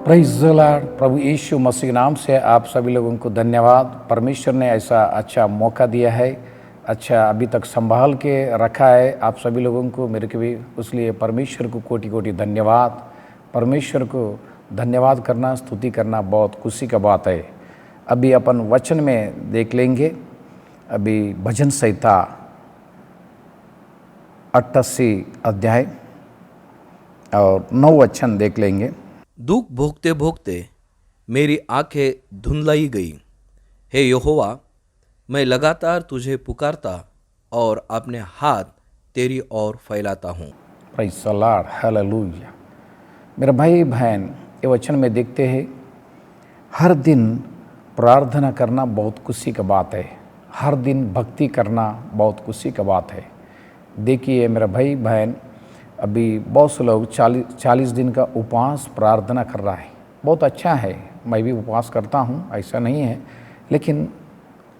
Praise the lord. प्रभु यीशु मसीह नाम से आप सभी लोगों को धन्यवाद। परमेश्वर ने ऐसा अच्छा मौका दिया है, अच्छा अभी तक संभाल के रखा है आप सभी लोगों को, मेरे को भी उसलिए परमेश्वर को कोटि कोटि धन्यवाद। परमेश्वर को धन्यवाद करना, स्तुति करना बहुत खुशी का बात है। अभी अपन वचन में देख लेंगे। अभी भजन संहिता 88 अध्याय और 9 वचन देख लेंगे। दुख भोगते भोगते मेरी आंखें धुंधलाई गई। हे यहोवा, मैं लगातार तुझे पुकारता और अपने हाथ तेरी ओर फैलाता हूँ। Praise the lord, hallelujah. मेरे भाई बहन, ये वचन में देखते हैं हर दिन प्रार्थना करना बहुत खुशी का बात है। हर दिन भक्ति करना बहुत खुशी का बात है। देखिए मेरा भाई बहन, अभी बहुत से लोग 40 दिन का उपवास प्रार्थना कर रहा है। बहुत अच्छा है, मैं भी उपवास करता हूँ, ऐसा नहीं है। लेकिन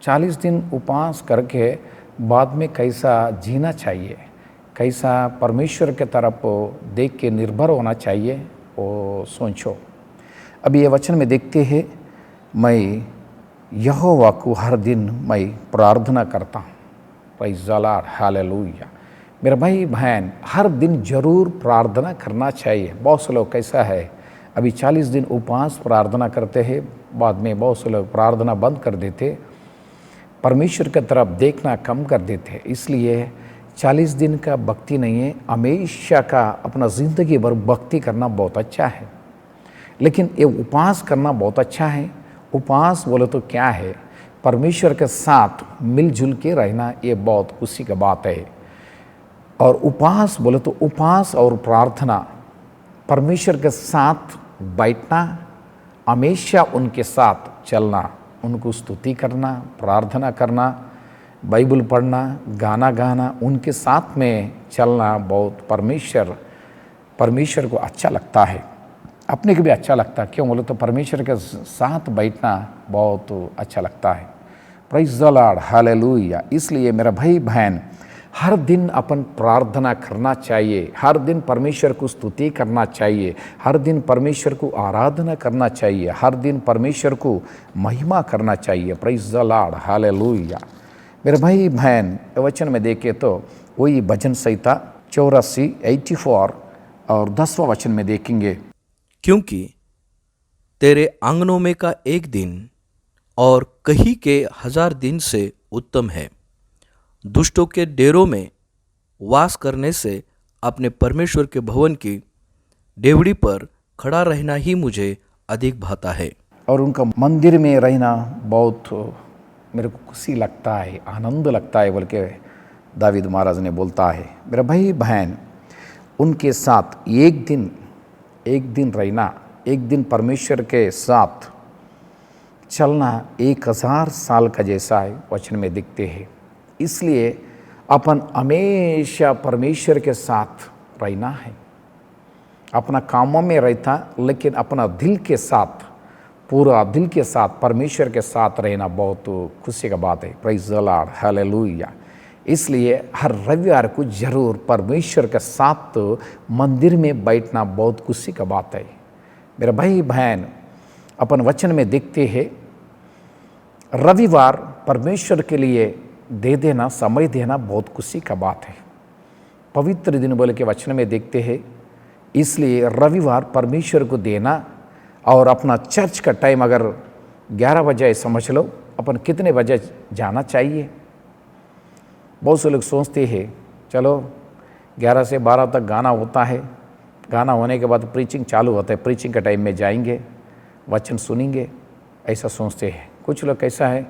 40 दिन उपवास करके बाद में कैसा जीना चाहिए, कैसा परमेश्वर के तरफ देख के निर्भर होना चाहिए, वो सोचो। अभी ये वचन में देखते हैं, मैं यहोवा को हर दिन मैं प्रार्थना करता हूँ। Praise the lord, hallelujah. मेरे भाई बहन, हर दिन जरूर प्रार्थना करना चाहिए। बहुत से लोग कैसा है, अभी 40 दिन उपवास प्रार्थना करते हैं, बाद में बहुत से लोग प्रार्थना बंद कर देते, परमेश्वर की तरफ देखना कम कर देते। इसलिए 40 दिन का भक्ति नहीं है, हमेशा का अपना ज़िंदगी भर भक्ति करना बहुत अच्छा है। लेकिन ये उपवास करना बहुत अच्छा है। उपवास बोले तो क्या है, परमेश्वर के साथ मिलजुल के रहना, ये बहुत खुशी की बात है। और उपवास बोले तो उपवास और प्रार्थना, परमेश्वर के साथ बैठना, हमेशा उनके साथ चलना, उनको स्तुति करना, प्रार्थना करना, बाइबल पढ़ना, गाना गाना, उनके साथ में चलना बहुत परमेश्वर को अच्छा लगता है। अपने को भी अच्छा लगता है। क्यों बोले तो परमेश्वर के साथ बैठना बहुत अच्छा लगता है। Praise the lord, hallelujah. इसलिए मेरा भाई बहन, हर दिन अपन प्रार्थना करना चाहिए, हर दिन परमेश्वर को स्तुति करना चाहिए, हर दिन परमेश्वर को आराधना करना चाहिए, हर दिन परमेश्वर को महिमा करना चाहिए। Praise the lord, hallelujah. मेरे भाई बहन, वचन में देखे तो वही भजन संहिता 84 और 10वां वचन में देखेंगे। क्योंकि तेरे आंगनों में का एक दिन और कहीं के 1000 दिन से उत्तम है। दुष्टों के डेरों में वास करने से अपने परमेश्वर के भवन की डेवड़ी पर खड़ा रहना ही मुझे अधिक भाता है। और उनका मंदिर में रहना बहुत मेरे को खुशी लगता है, आनंद लगता है, बोल के दावीद महाराज ने बोलता है। मेरा भाई बहन, उनके साथ एक दिन रहना, एक दिन परमेश्वर के साथ चलना 1000 साल का जैसा है, वचन में दिखते हैं। इसलिए अपन हमेशा परमेश्वर के साथ रहना है। अपना कामों में रहता, लेकिन अपना दिल के साथ, पूरा दिल के साथ परमेश्वर के साथ रहना बहुत खुशी का बात है। Praise the lord, hallelujah. इसलिए हर रविवार को जरूर परमेश्वर के साथ मंदिर में बैठना बहुत खुशी का बात है। मेरे भाई बहन, अपन वचन में देखते हैं, रविवार परमेश्वर के लिए दे देना, समय देना बहुत खुशी का बात है। पवित्र दिन बोल के वचन में देखते हैं। इसलिए रविवार परमेश्वर को देना, और अपना चर्च का टाइम अगर 11 बजे समझ लो, अपन कितने बजे जाना चाहिए। बहुत से लोग सोचते हैं चलो 11 से 12 तक गाना होता है, गाना होने के बाद प्रीचिंग चालू होता है, प्रीचिंग के टाइम में जाएंगे, वचन सुनेंगे, ऐसा सोचते हैं। कुछ लोग कैसा है,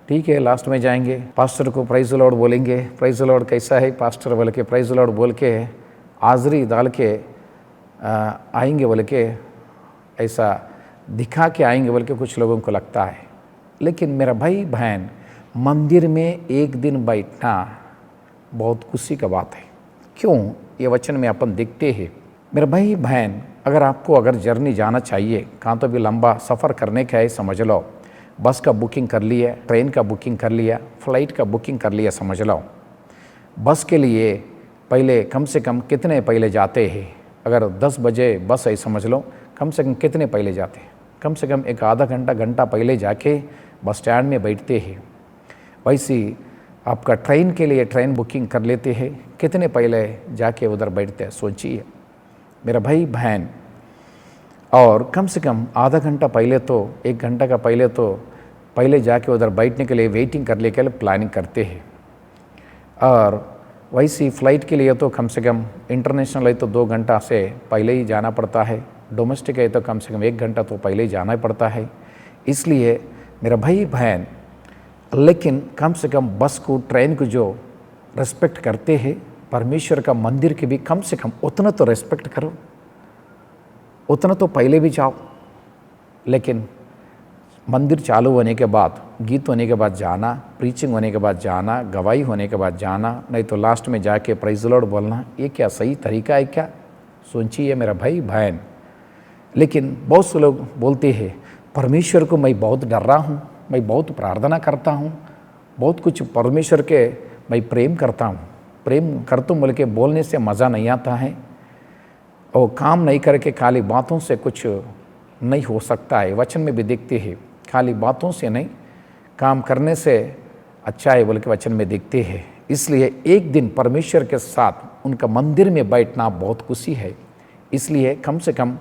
ठीक है लास्ट में जाएंगे, पास्टर को प्रेज़ द लॉर्ड बोलेंगे। प्रेज़ द लॉर्ड कैसा है, पास्टर बोल के प्रेज़ द लॉर्ड बोल के हाज़री डाल के आएंगे, बोल के ऐसा दिखा के आएंगे, बोल के कुछ लोगों को लगता है। लेकिन मेरा भाई बहन, मंदिर में एक दिन बैठना बहुत खुशी का बात है। क्यों, ये वचन में अपन देखते हैं। मेरा भाई बहन, अगर जर्नी जाना चाहिए, कहाँ तो भी लंबा सफ़र करने का है, समझ लो बस का बुकिंग कर लिया, ट्रेन का बुकिंग कर लिया, फ्लाइट का बुकिंग कर लिया, समझ लो। बस के लिए पहले कम से कम कितने पहले जाते हैं, अगर 10 बजे बस है समझ लो, कम से कम कितने पहले जाते हैं? कम से कम एक आधा घंटा घंटा पहले जाके बस स्टैंड में बैठते हैं। वैसे आपका ट्रेन के लिए ट्रेन बुकिंग कर लेते हैं, कितने पहले जाके उधर बैठते हैं? सोचिए मेरा भाई बहन। और कम से कम आधा घंटा पहले तो, एक घंटा का पहले तो पहले जाके उधर बैठने के लिए वेटिंग करने के लिए प्लानिंग करते हैं। और वैसी फ़्लाइट के लिए तो कम से कम इंटरनेशनल है तो 2 घंटा से पहले ही जाना पड़ता है, डोमेस्टिक है तो कम से कम 1 घंटा तो पहले ही जाना ही पड़ता है। इसलिए मेरा भाई बहन, लेकिन कम से कम बस को, ट्रेन को जो रेस्पेक्ट करते हैं, परमेश्वर का मंदिर की भी कम से कम उतना तो रेस्पेक्ट करो, उतना तो पहले भी जाओ। लेकिन मंदिर चालू होने के बाद, गीत होने के बाद जाना, प्रीचिंग होने के बाद जाना, गवाही होने के बाद जाना, नहीं तो लास्ट में जाके प्रेज़ द लॉर्ड बोलना, ये क्या सही तरीका है क्या? सोचिए मेरा भाई बहन। लेकिन बहुत से लोग बोलते हैं परमेश्वर को मैं बहुत डर रहा हूँ, मैं बहुत प्रार्थना करता हूँ, बहुत कुछ परमेश्वर के मैं प्रेम करता हूँ, प्रेम करता हूँ बोल के बोलने से मज़ा नहीं आता है, और काम नहीं करके खाली बातों से कुछ नहीं हो सकता है। वचन में भी देखते हैं खाली बातों से नहीं, काम करने से अच्छा है बोल के वचन में देखते हैं। इसलिए एक दिन परमेश्वर के साथ उनका मंदिर में बैठना बहुत खुशी है। इसलिए कम से कम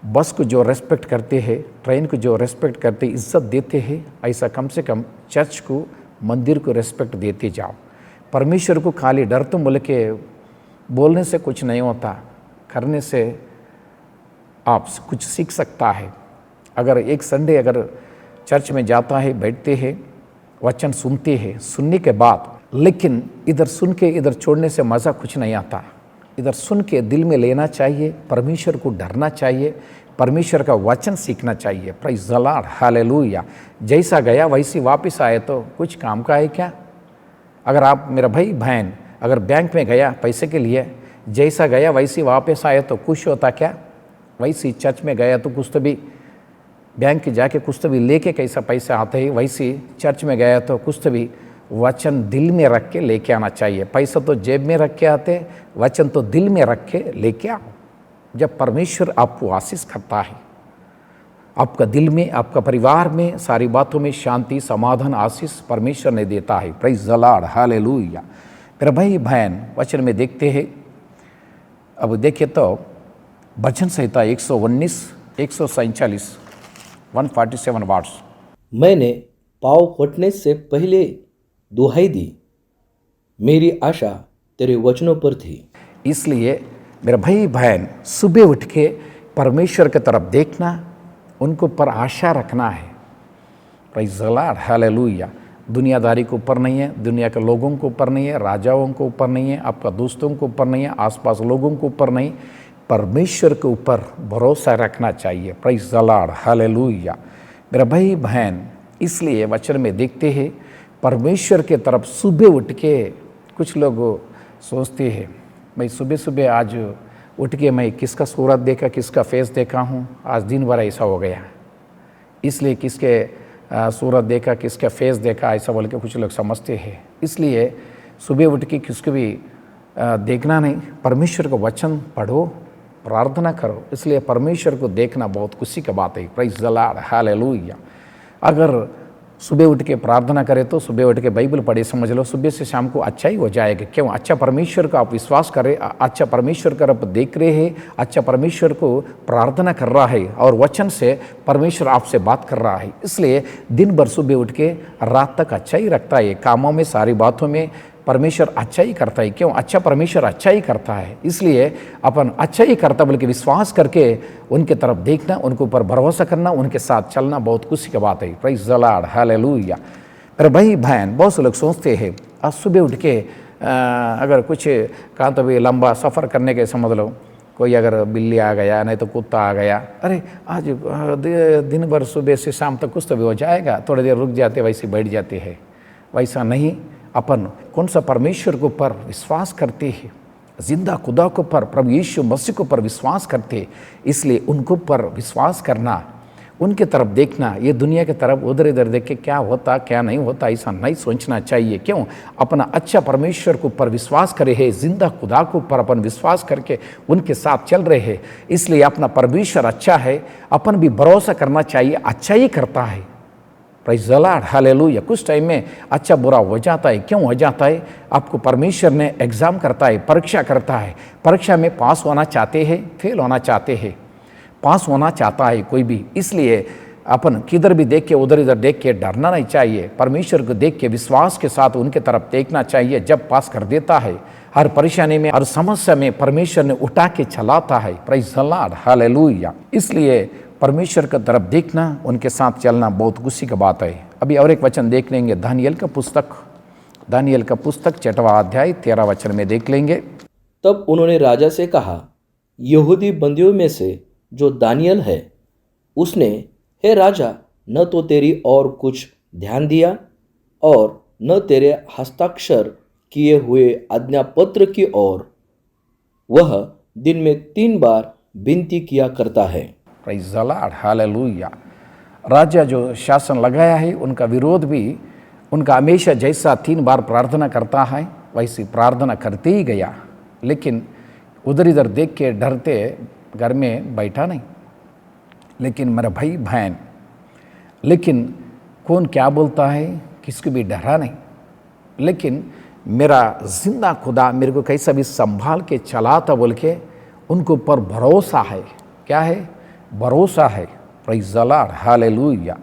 बस को जो रेस्पेक्ट करते हैं, ट्रेन को जो रेस्पेक्ट करते, इज्जत देते हैं, ऐसा कम से कम चर्च को, मंदिर को रेस्पेक्ट देते जाओ। परमेश्वर को खाली डर तो बोल के बोलने से कुछ नहीं होता, करने से आप कुछ सीख सकता है। अगर एक संडे अगर चर्च में जाता है, बैठते हैं, वचन सुनते हैं, सुनने के बाद लेकिन इधर सुन के इधर छोड़ने से मज़ा कुछ नहीं आता। इधर सुन के दिल में लेना चाहिए, परमेश्वर को डरना चाहिए, परमेश्वर का वचन सीखना चाहिए। Praise the lord, hallelujah. जैसा गया वैसी वापस आए तो कुछ काम का है क्या? अगर आप मेरा भाई बहन अगर बैंक में गया पैसे के लिए, जैसा गया वैसी वापस आए तो खुश होता क्या? वैसी चर्च में गया तो कुछ तो भी बैंक जाके कुछ तो भी लेके कैसा पैसा आते ही, वैसी चर्च में गया तो कुछ तो भी वचन दिल में रख के लेके आना चाहिए। पैसा तो जेब में रख के आते, वचन तो दिल में रख के लेके आओ। जब परमेश्वर आपको आशीष करता है, आपका दिल में, आपका परिवार में, सारी बातों में शांति, समाधान, आशीष परमेश्वर ने देता है। Praise the lord, hallelujah. मेरा भाई बहन, वचन में देखते हैं। अब देखिए तो भजन संहिता 119, 147, 147 वर्ड्स। मैंने पाँव फटने से पहले दुहाई दी, मेरी आशा तेरे वचनों पर थी। इसलिए मेरा भाई बहन, सुबह उठ के परमेश्वर की तरफ देखना, उनको पर आशा रखना है। Praise the lord, hallelujah. दुनियादारी के ऊपर नहीं है, दुनिया के लोगों के ऊपर नहीं है, राजाओं के ऊपर नहीं है, आपका दोस्तों के ऊपर नहीं है, आसपास लोगों के ऊपर नहीं, परमेश्वर के ऊपर भरोसा रखना चाहिए। Praise the lord, hallelujah. मेरा भाई बहन, इसलिए वचन में देखते हैं परमेश्वर के तरफ सुबह उठ के, कुछ लोग सोचते हैं मैं सुबह सुबह आज उठ के मैं किसका सूरत देखा, किसका फेस देखा हूँ, आज दिन भर ऐसा हो गया, इसलिए किसके सूरत देखा, किसका फेस देखा, ऐसा बोल के कुछ लोग समझते हैं। इसलिए सुबह उठ के किसको भी देखना नहीं, परमेश्वर का वचन पढ़ो, प्रार्थना करो। इसलिए परमेश्वर को देखना बहुत खुशी की बात है। Praise the lord, hallelujah. अगर सुबह उठ के प्रार्थना करें तो सुबह उठ के बाइबल पढ़े, समझ लो सुबह से शाम को अच्छा ही हो जाएगा। क्यों? अच्छा परमेश्वर का आप विश्वास करें, अच्छा परमेश्वर का आप देख रहे हैं, अच्छा परमेश्वर को प्रार्थना कर रहा है और वचन से परमेश्वर आपसे बात कर रहा है। इसलिए दिन भर सुबह उठ के रात तक अच्छा ही रखता है। कामों में, सारी बातों में परमेश्वर अच्छा ही करता है। क्यों? अच्छा परमेश्वर अच्छा ही करता है। इसलिए अपन अच्छा ही करता बल्कि विश्वास करके उनके तरफ देखना, उनके ऊपर भरोसा करना, उनके साथ चलना बहुत खुशी की बात है। Praise the lord, hallelujah. मेरे भाई बहन, बहुत से लोग सोचते हैं आज सुबह उठ के अगर कुछ कहाँ तो भी लंबा सफ़र करने के, समझ लो कोई अगर बिल्ली आ गया, नहीं तो कुत्ता आ गया, अरे आज दिन भर सुबह से शाम तक कुछ तो भी हो जाएगा, थोड़ी देर रुक जाते, वैसे बैठ जाते हैं। वैसा नहीं, अपन कौन सा परमेश्वर के ऊपर विश्वास करते हैं, जिंदा खुदा के ऊपर, प्रभु यीशु मसीह के ऊपर विश्वास करते। इसलिए उनको पर विश्वास करना, उनके तरफ देखना, ये दुनिया की तरफ उधर इधर देख के क्या होता क्या नहीं होता ऐसा नहीं सोचना चाहिए। क्यों? अपना अच्छा परमेश्वर को ऊपर विश्वास करे है, जिंदा खुदा को ऊपर अपन विश्वास करके उनके साथ चल रहे हैं, इसलिए अपना परमेश्वर अच्छा है, अपन भी भरोसा करना चाहिए, अच्छा ही करता है। Praise the lord, hallelujah. कुछ टाइम में अच्छा बुरा हो जाता है। क्यों हो जाता है? आपको परमेश्वर ने एग्जाम करता है, परीक्षा करता है। परीक्षा में पास होना चाहते हैं, फेल होना चाहते हैं, पास होना चाहता है कोई भी, इसलिए अपन किधर भी देख के उधर इधर देख के डरना नहीं चाहिए। परमेश्वर को देख के विश्वास के साथ उनके तरफ देखना चाहिए। जब पास कर देता है, हर परेशानी में हर समस्या में परमेश्वर ने उठा के चलाता है। Praise the lord, hallelujah. इसलिए परमेश्वर की तरफ देखना, उनके साथ चलना बहुत खुशी की बात है। अभी और एक वचन देख लेंगे, दानियेल का पुस्तक 6वां अध्याय 13 वचन में देख लेंगे। तब उन्होंने राजा से कहा, यहूदी बंदियों में से जो दानियल है, उसने, हे राजा, न तो तेरी और कुछ ध्यान दिया और न तेरे हस्ताक्षर किए हुए आज्ञापत्र की ओर। वह दिन में 3 बार विनती किया करता है। Praise the lord, hallelujah. राजा जो शासन लगाया है, उनका विरोध भी उनका हमेशा जैसा 3 बार प्रार्थना करता है वैसी प्रार्थना करते ही गया, लेकिन उधर इधर देख के डरते घर में बैठा नहीं। लेकिन मेरा भाई बहन, लेकिन कौन क्या बोलता है किसको भी डरा नहीं, लेकिन मेरा जिंदा खुदा मेरे को कैसा भी संभाल के चलाता बोल के उनको ऊपर भरोसा है। क्या है? भरोसा है। Praise the lord, hallelujah.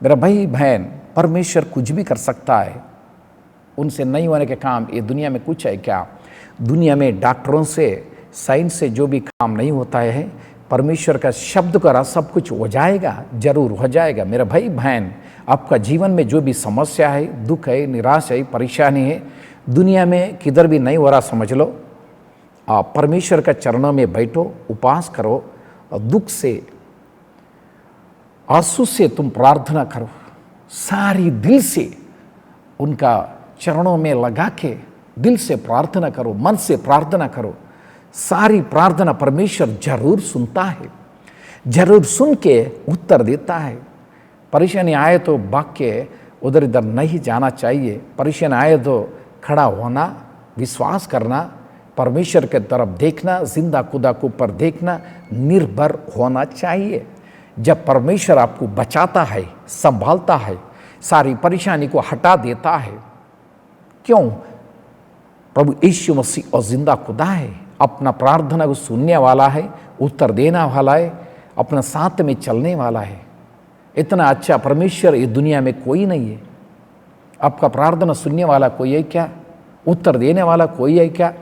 मेरा भाई बहन, परमेश्वर कुछ भी कर सकता है। उनसे नहीं होने के काम ये दुनिया में कुछ है क्या? दुनिया में डॉक्टरों से, साइंस से जो भी काम नहीं होता है, परमेश्वर का शब्द करा सब कुछ हो जाएगा, जरूर हो जाएगा। मेरा भाई बहन, आपका जीवन में जो भी समस्या है, दुख है, निराश है, परेशानी है, दुनिया में किधर भी नहीं हो रहा समझ लो, आप परमेश्वर का चरणों में बैठो, उपवास करो और दुख से, आंसू से तुम प्रार्थना करो, सारी दिल से उनका चरणों में लगा के दिल से प्रार्थना करो, मन से प्रार्थना करो। सारी प्रार्थना परमेश्वर जरूर सुनता है, जरूर सुन के उत्तर देता है। परेशानी आए तो भाग के उधर इधर नहीं जाना चाहिए। परेशानी आए तो खड़ा होना, विश्वास करना, परमेश्वर के तरफ देखना, जिंदा खुदा के ऊपर देखना, निर्भर होना चाहिए। जब परमेश्वर आपको बचाता है, संभालता है, सारी परेशानी को हटा देता है। क्यों? प्रभु यीशु मसीह और जिंदा खुदा है, अपना प्रार्थना को सुनने वाला है, उत्तर देने वाला है, अपना साथ में चलने वाला है। इतना अच्छा परमेश्वर इस दुनिया में कोई नहीं है। आपका प्रार्थना सुनने वाला कोई है क्या? उत्तर देने वाला कोई है क्या?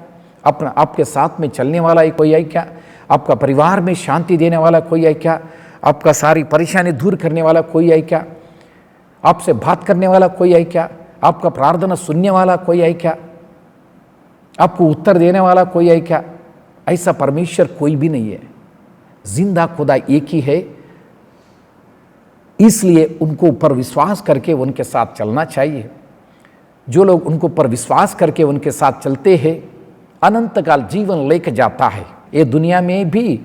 अपना आपके साथ में चलने वाला कोई है क्या? आपका परिवार में शांति देने वाला कोई है क्या? आपका सारी परेशानी दूर करने वाला कोई है क्या? आपसे बात करने वाला कोई है क्या? आपका प्रार्थना सुनने वाला कोई है क्या? आपको उत्तर देने वाला कोई है क्या? ऐसा परमेश्वर कोई भी नहीं है। जिंदा खुदा एक ही है, इसलिए उनको ऊपर विश्वास करके उनके साथ चलना चाहिए। जो लोग उनको ऊपर विश्वास करके उनके साथ चलते हैं, अनंत काल जीवन लेके जाता है। ये दुनिया में भी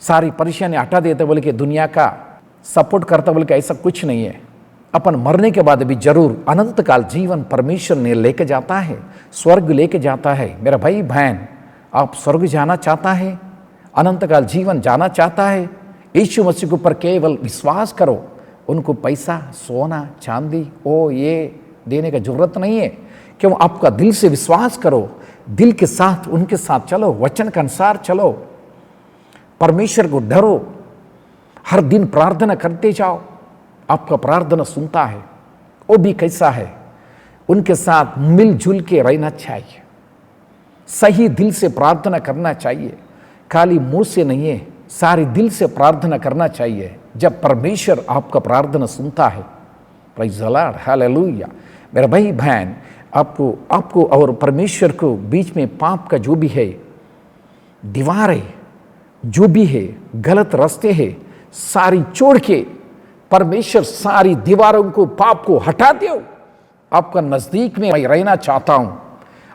सारी परेशानी हटा देते बोले कि दुनिया का सपोर्ट करता बोले कि ऐसा कुछ नहीं है। अपन मरने के बाद भी जरूर अनंत काल जीवन परमेश्वर ने लेके जाता है, स्वर्ग लेके जाता है। मेरा भाई बहन, आप स्वर्ग जाना चाहता है, अनंत काल जीवन जाना चाहता है, यीशु मसीह के ऊपर केवल विश्वास करो। उनको पैसा, सोना, चांदी ये देने का जरूरत नहीं है। क्यों? आपका दिल से विश्वास करो, दिल के साथ उनके साथ चलो, वचन के अनुसार चलो, परमेश्वर को डरो, हर दिन प्रार्थना करते जाओ। आपका प्रार्थना सुनता है। वो भी कैसा है? उनके साथ मिलजुल के रहना चाहिए, सही दिल से प्रार्थना करना चाहिए, खाली मुंह से नहीं है, सारी दिल से प्रार्थना करना चाहिए। जब परमेश्वर आपका प्रार्थना सुनता है, प्रेज़ द लॉर्ड, हालेलुया। मेरा भाई बहन, आपको और परमेश्वर को बीच में पाप का जो भी है, दीवार है, जो भी है, गलत रास्ते है, सारी छोड़ के परमेश्वर सारी दीवारों को, पाप को हटा दो। आपका नजदीक में मैं रहना चाहता हूं,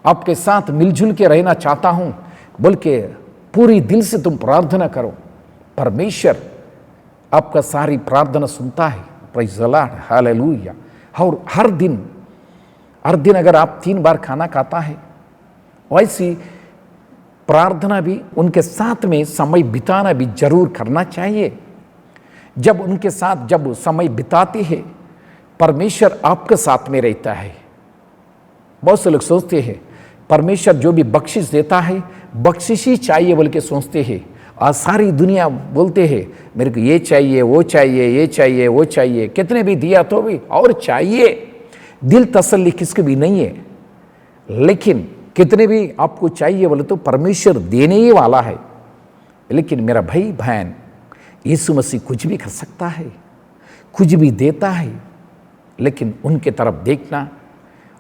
आपके साथ मिलजुल के रहना चाहता हूं बोल के पूरी दिल से तुम प्रार्थना करो। परमेश्वर आपका सारी प्रार्थना सुनता है। Praise the lord, hallelujah. और हर दिन अगर आप 3 बार खाना खाता है, वैसी प्रार्थना भी उनके साथ में समय बिताना भी जरूर करना चाहिए। जब उनके साथ जब समय बिताते हैं, परमेश्वर आपके साथ में रहता है। बहुत से लोग सोचते हैं परमेश्वर जो भी बख्शिश देता है, बख्शिश ही चाहिए बोल के सोचते हैं। और सारी दुनिया बोलते हैं मेरे को ये चाहिए, वो चाहिए, ये चाहिए, वो चाहिए। कितने भी दिया तो भी और चाहिए। दिल तसल्ली किसकी भी नहीं है, लेकिन कितने भी आपको चाहिए बोले तो परमेश्वर देने ही वाला है। लेकिन मेरा भाई बहन, यीशु मसीह कुछ भी कर सकता है, कुछ भी देता है, लेकिन उनके तरफ देखना,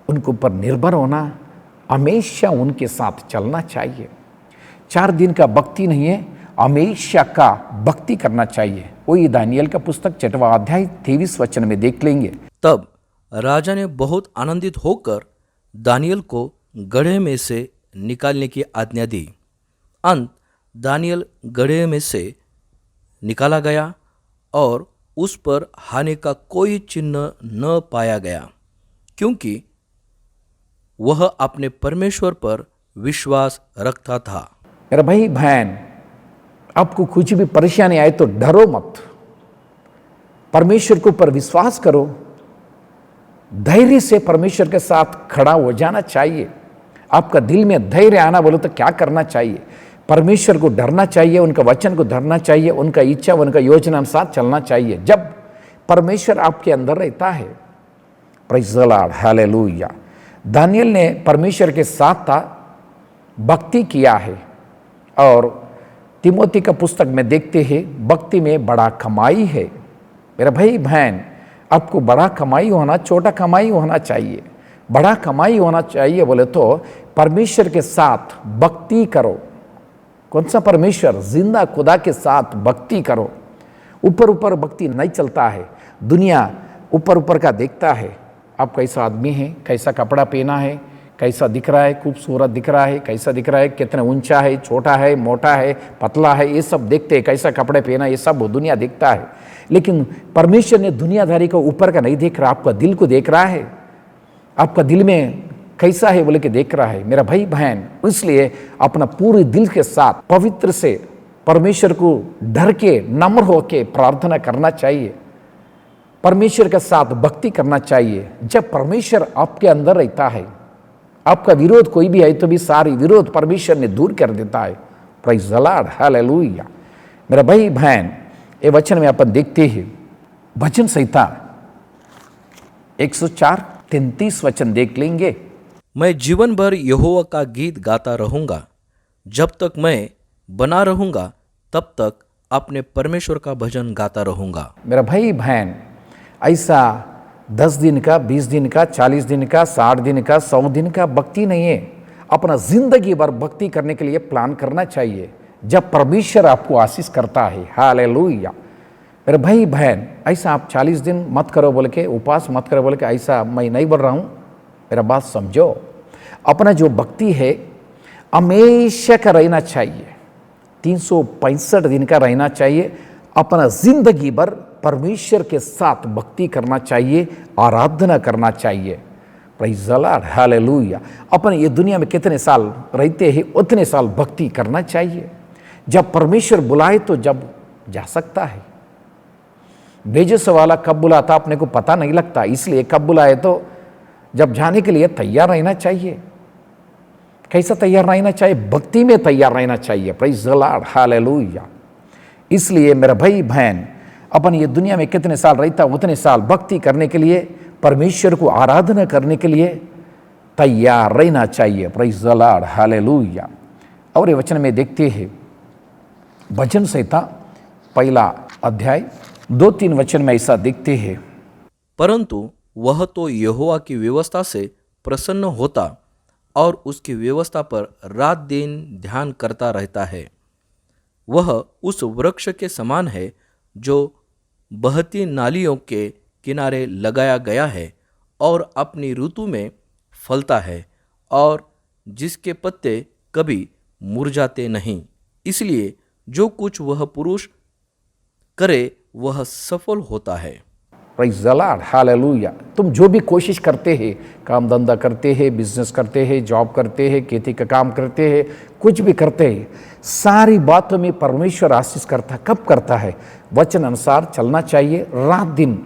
उनके ऊपर निर्भर होना, हमेशा उनके साथ चलना चाहिए। 4 दिन का भक्ति नहीं है, हमेशा का भक्ति करना चाहिए। वही दानियल का पुस्तक 6वां अध्याय 23 वचन में देख लेंगे। तब राजा ने बहुत आनंदित होकर दानियल को गड्ढे में से निकालने की आज्ञा दी। अंत दानियल गड्ढे में से निकाला गया और उस पर हानि का कोई चिन्ह न पाया गया, क्योंकि वह अपने परमेश्वर पर विश्वास रखता था। मेरा भाई बहन, आपको कुछ भी परेशानी आए तो डरो मत, परमेश्वर के ऊपर विश्वास करो, धैर्य से परमेश्वर के साथ खड़ा हो जाना चाहिए। आपका दिल में धैर्य आना बोलो तो क्या करना चाहिए? परमेश्वर को डरना चाहिए, उनका वचन को धरना चाहिए, उनका इच्छा, उनका योजना अनुसार चलना चाहिए। जब परमेश्वर आपके अंदर रहता है, praise the lord, hallelujah. Daniel ने परमेश्वर के साथ था, भक्ति किया है। और तिमोथी का पुस्तक में देखते हैं भक्ति में बड़ा कमाई है। मेरा भाई बहन, आपको बड़ा कमाई होना, छोटा कमाई होना चाहिए, बड़ा कमाई होना चाहिए बोले तो परमेश्वर के साथ भक्ति करो। कौन सा परमेश्वर? जिंदा खुदा के साथ भक्ति करो। ऊपर ऊपर भक्ति नहीं चलता है। दुनिया ऊपर ऊपर का देखता है, आप कैसा आदमी है, कैसा कपड़ा पहना है, कैसा दिख रहा है, खूबसूरत दिख रहा है, कैसा दिख रहा है, कितना ऊंचा है, छोटा है, मोटा है, पतला है, ये सब देखते हैं। कैसा कपड़े पहना, ये सब दुनिया देखता है। लेकिन परमेश्वर ने दुनियादारी को ऊपर का नहीं देख रहा, आपका दिल को देख रहा है। आपका दिल में कैसा है बोले के देख रहा है मेरा भाई बहन। इसलिए अपना पूरे दिल के साथ पवित्र से परमेश्वर को डर के, नम्र होके प्रार्थना करना चाहिए, परमेश्वर के साथ भक्ति करना चाहिए। जब परमेश्वर आपके अंदर रहता है, आपका विरोध कोई भी है तो भी सारी विरोध परमेश्वर ने दूर कर देता है। Praise the lord, hallelujah. मेरा भाई बहन, ये वचन में अपन देखते हैं भजन संहिता 104:33 वचन देख लेंगे। मैं जीवन भर यहोवा का गीत गाता रहूंगा, जब तक मैं बना रहूंगा तब तक अपने परमेश्वर का भजन गाता रहूंगा। मेरा भाई बहन, ऐसा 10 दिन का, 20 दिन का, 40 दिन का, 60 दिन का, 100 दिन का भक्ति नहीं है। अपना जिंदगी भर भक्ति करने के लिए प्लान करना चाहिए, जब परमेश्वर आपको आशीष करता है। हालेलुया। मेरे भाई बहन, ऐसा आप 40 दिन मत करो बोल के, उपवास मत करो बोल के, ऐसा मैं नहीं बोल रहा हूँ। मेरा बात समझो। अपना जो भक्ति है हमेशा का रहना चाहिए, 365 दिन का रहना चाहिए। अपना जिंदगी भर परमेश्वर के साथ भक्ति करना चाहिए, आराधना करना चाहिए। Praise the lord, hallelujah. अपन ये दुनिया में कितने साल रहते हैं, उतने साल भक्ति करना चाहिए। जब परमेश्वर बुलाए तो जब जा सकता है। भेजे से वाला कब बुलाता अपने को पता नहीं लगता, इसलिए कब बुलाए तो जब जाने के लिए तैयार रहना चाहिए। कैसा तैयार रहना चाहिए? भक्ति में तैयार रहना चाहिए। Praise the lord, hallelujah. इसलिए मेरा भाई बहन, अपन ये दुनिया में कितने साल रहता, उतने साल भक्ति करने के लिए, परमेश्वर को आराधना करने के लिए तैयार रहना चाहिए। Praise the lord, hallelujah. और ये वचन में देखते हैं भजन संहिता 1 अध्याय 2-3 वचन में ऐसा देखते हैं। परंतु वह तो यहोवा की व्यवस्था से प्रसन्न होता और उसकी व्यवस्था पर रात दिन ध्यान करता रहता है। वह उस वृक्ष के समान है जो बहती नालियों के किनारे लगाया गया है और अपनी ऋतु में फलता है और जिसके पत्ते कभी मुरझाते नहीं। इसलिए जो कुछ वह पुरुष करे वह सफल होता है। Praise the lord, hallelujah. तुम जो भी कोशिश करते हैं, काम धंधा करते हैं, बिजनेस करते हैं, जॉब करते हैं, खेती का काम करते हैं, कुछ भी करते हैं, सारी बातों में परमेश्वर आशीष करता। कब करता है? वचन अनुसार चलना चाहिए, रात दिन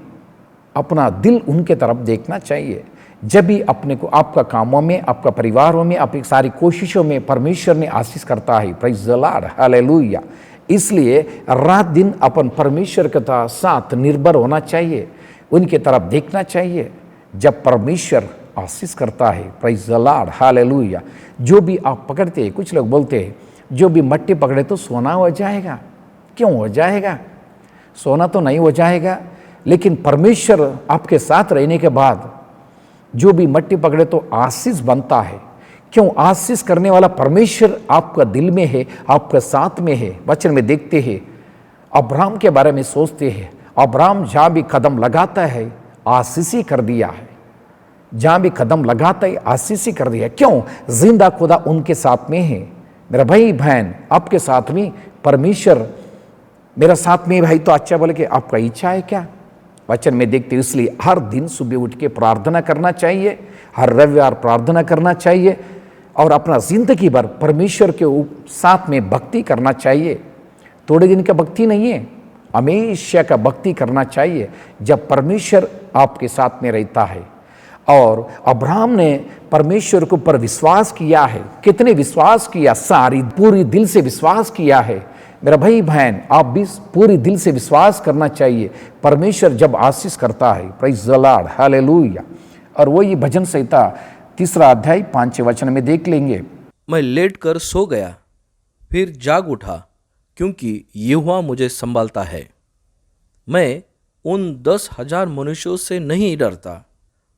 अपना दिल उनके तरफ देखना चाहिए। जब भी अपने को आपका कामों में, आपका परिवारों में, आपकी सारी कोशिशों में परमेश्वर ने आशीष करता है। Praise the lord, hallelujah. इसलिए रात दिन अपन परमेश्वर के साथ निर्भर होना चाहिए, उनके तरफ देखना चाहिए। जब परमेश्वर आशीष करता है, प्रेज़ द लॉर्ड, हालेलुया। जो भी आप पकड़ते हैं, कुछ लोग बोलते हैं जो भी मट्टी पकड़े तो सोना हो जाएगा। क्यों हो जाएगा? सोना तो नहीं हो जाएगा, लेकिन परमेश्वर आपके साथ रहने के बाद जो भी मट्टी पकड़े तो आशीष बनता है। क्यों? आशीष करने वाला परमेश्वर आपका दिल में है, आपके साथ में है। वचन में देखते हैं, अब्राहम के बारे में सोचते हैं, अब्राहम जहाँ भी कदम लगाता है आशीष ही कर दिया है। जहाँ भी कदम लगाता है आशीष ही कर दिया। क्यों? जिंदा खुदा उनके साथ में है। मेरा भाई बहन, आपके साथ में परमेश्वर मेरा साथ में भाई तो अच्छा बोले कि आपका इच्छा है क्या? वचन में देखते हैं। इसलिए हर दिन सुबह उठ के प्रार्थना करना चाहिए, हर रविवार प्रार्थना करना चाहिए और अपना जिंदगी भर परमेश्वर के साथ में भक्ति करना चाहिए। थोड़े दिन का भक्ति नहीं है, हमेशा का भक्ति करना चाहिए जब परमेश्वर आपके साथ में रहता है। और अब्राहम ने परमेश्वर के ऊपर विश्वास किया है। कितने विश्वास किया? सारी पूरी दिल से विश्वास किया है। मेरा भाई बहन, आप भी पूरी दिल से विश्वास करना चाहिए। परमेश्वर जब आशीष करता है, प्रेज़ द लॉर्ड, हालेलुया। और वो ये भजन संहिता 3 अध्याय 5 वचन में देख लेंगे। मैं लेटकर सो गया, फिर जाग उठा, क्योंकि यहोवा मुझे संभालता है। मैं उन 10,000 मनुष्यों से नहीं डरता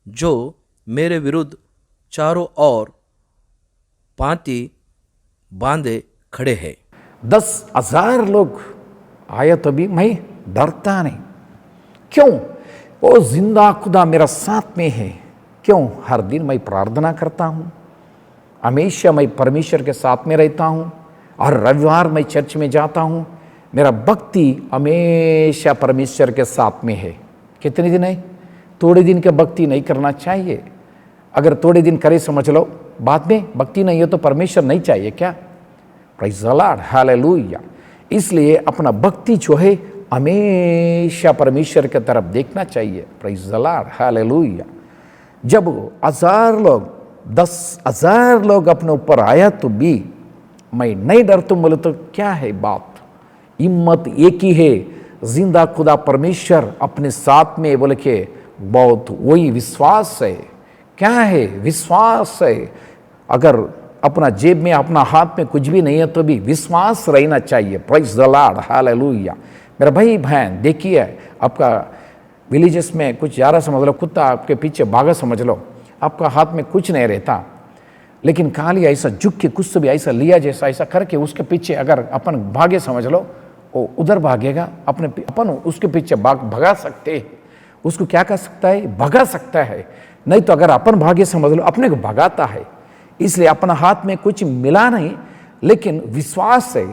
जो मेरे विरुद्ध चारों ओर पांति बांधे खड़े हैं। 10,000 लोग आए तो भी मैं डरता नहीं। क्यों? वो जिंदा खुदा मेरा साथ में है। क्यों? हर दिन मैं प्रार्थना करता हूँ, हमेशा मैं परमेश्वर के साथ में रहता हूँ, और रविवार मैं चर्च में जाता हूँ। मेरा भक्ति हमेशा परमेश्वर के साथ में है। कितने दिन है? थोड़े दिन का भक्ति नहीं करना चाहिए। अगर थोड़े दिन करे समझ लो, बाद में भक्ति नहीं हो तो परमेश्वर नहीं चाहिए क्या? Praise the lord, hallelujah. इसलिए अपना भक्ति जो है हमेशा परमेश्वर की तरफ देखना चाहिए। Praise the lord, hallelujah. जब 10,000 लोग अपने ऊपर आया तो भी मैं नहीं डरता बोले तो क्या है बात? हिम्मत एक ही है, जिंदा खुदा परमेश्वर अपने साथ में बोले के बहुत वही विश्वास है। क्या है? विश्वास है। अगर अपना जेब में, अपना हाथ में कुछ भी नहीं है तो भी विश्वास रहना चाहिए। Praise the lord, hallelujah. मेरा भाई बहन, देखिए आपका विलेजेस में कुछ ज़्यादा समझ लो, कुत्ता आपके पीछे भागा समझ लो, आपका हाथ में कुछ नहीं रहता, लेकिन खाली ऐसा झुक के कुछ तो भी ऐसा लिया जैसा ऐसा करके उसके पीछे अगर अपन भागे समझ लो, वो उधर भागेगा। अपन उसके पीछे भगा सकते हैं। उसको क्या कर सकता है? भगा सकता है। नहीं तो अगर अपन भागे समझ लो, अपने को भगाता है। इसलिए अपना हाथ में कुछ मिला नहीं, लेकिन विश्वास है,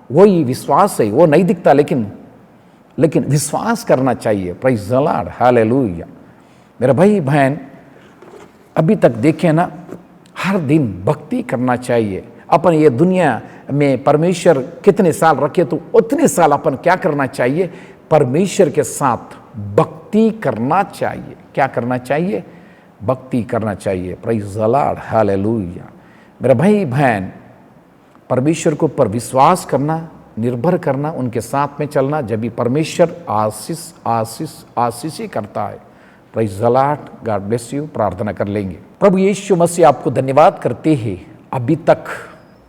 वही विश्वास है। वो नहीं दिखता, लेकिन विश्वास करना चाहिए। Praise the lord, hallelujah. मेरा भाई बहन, अभी तक देखें ना, हर दिन भक्ति करना चाहिए। अपन ये दुनिया में परमेश्वर कितने साल रखे तो उतने साल अपन क्या करना चाहिए? परमेश्वर के साथ भक्ति करना चाहिए। क्या करना चाहिए? भक्ति करना चाहिए। Praise the lord, hallelujah. मेरा भाई बहन, परमेश्वर को पर विश्वास करना, निर्भर करना, उनके साथ में चलना, जब भी परमेश्वर आशीष आशीष आशीष ही करता है। Praise the Lord, God bless you. प्रार्थना कर लेंगे। प्रभु यीशु मसीह, आपको धन्यवाद करते हैं अभी तक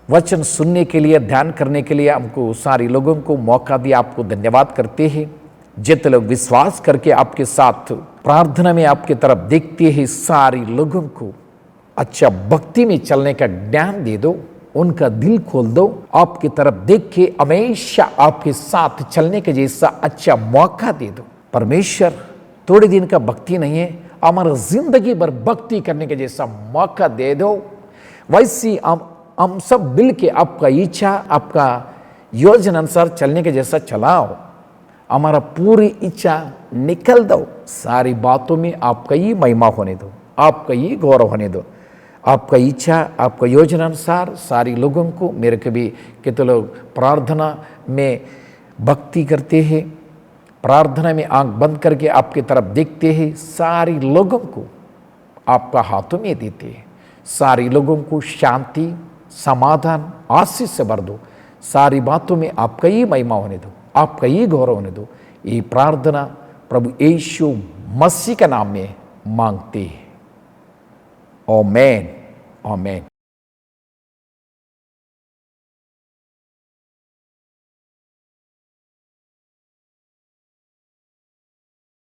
वचन सुनने के लिए, ध्यान करने के लिए हमको सारे लोगों को मौका दिया। आपको धन्यवाद करते हैं। जितने लोग विश्वास करके आपके साथ प्रार्थना में आपके तरफ देखते हैं, सारे लोगों को अच्छा भक्ति में चलने का ज्ञान दे दो, उनका दिल खोल दो, आपकी तरफ देख के हमेशा आपके साथ चलने के जैसा अच्छा मौका दे दो। परमेश्वर, थोड़े दिन का भक्ति नहीं है, हमारा जिंदगी भर भक्ति करने के जैसा मौका दे दो। वैसी हम सब मिल के आपका इच्छा, आपका योजना अनुसार चलने के जैसा चलाओ। हमारा पूरी इच्छा निकल दो, सारी बातों में आपका ही महिमा होने दो, आपका ही गौरव होने दो। आपका इच्छा, आपका योजना अनुसार सारी लोगों को, मेरे कभी कितने लोग प्रार्थना में भक्ति करते हैं, प्रार्थना में आंख बंद करके आपकी तरफ देखते हैं, सारी लोगों को आपका हाथों में देते हैं। सारी लोगों को शांति, समाधान, आशीष से भर दो। सारी बातों में आपका ही महिमा होने दो, आपका ही गौरव होने दो। ये प्रार्थना प्रभु यीशु मसीह के नाम में मांगते हैं। आमीन, आमीन।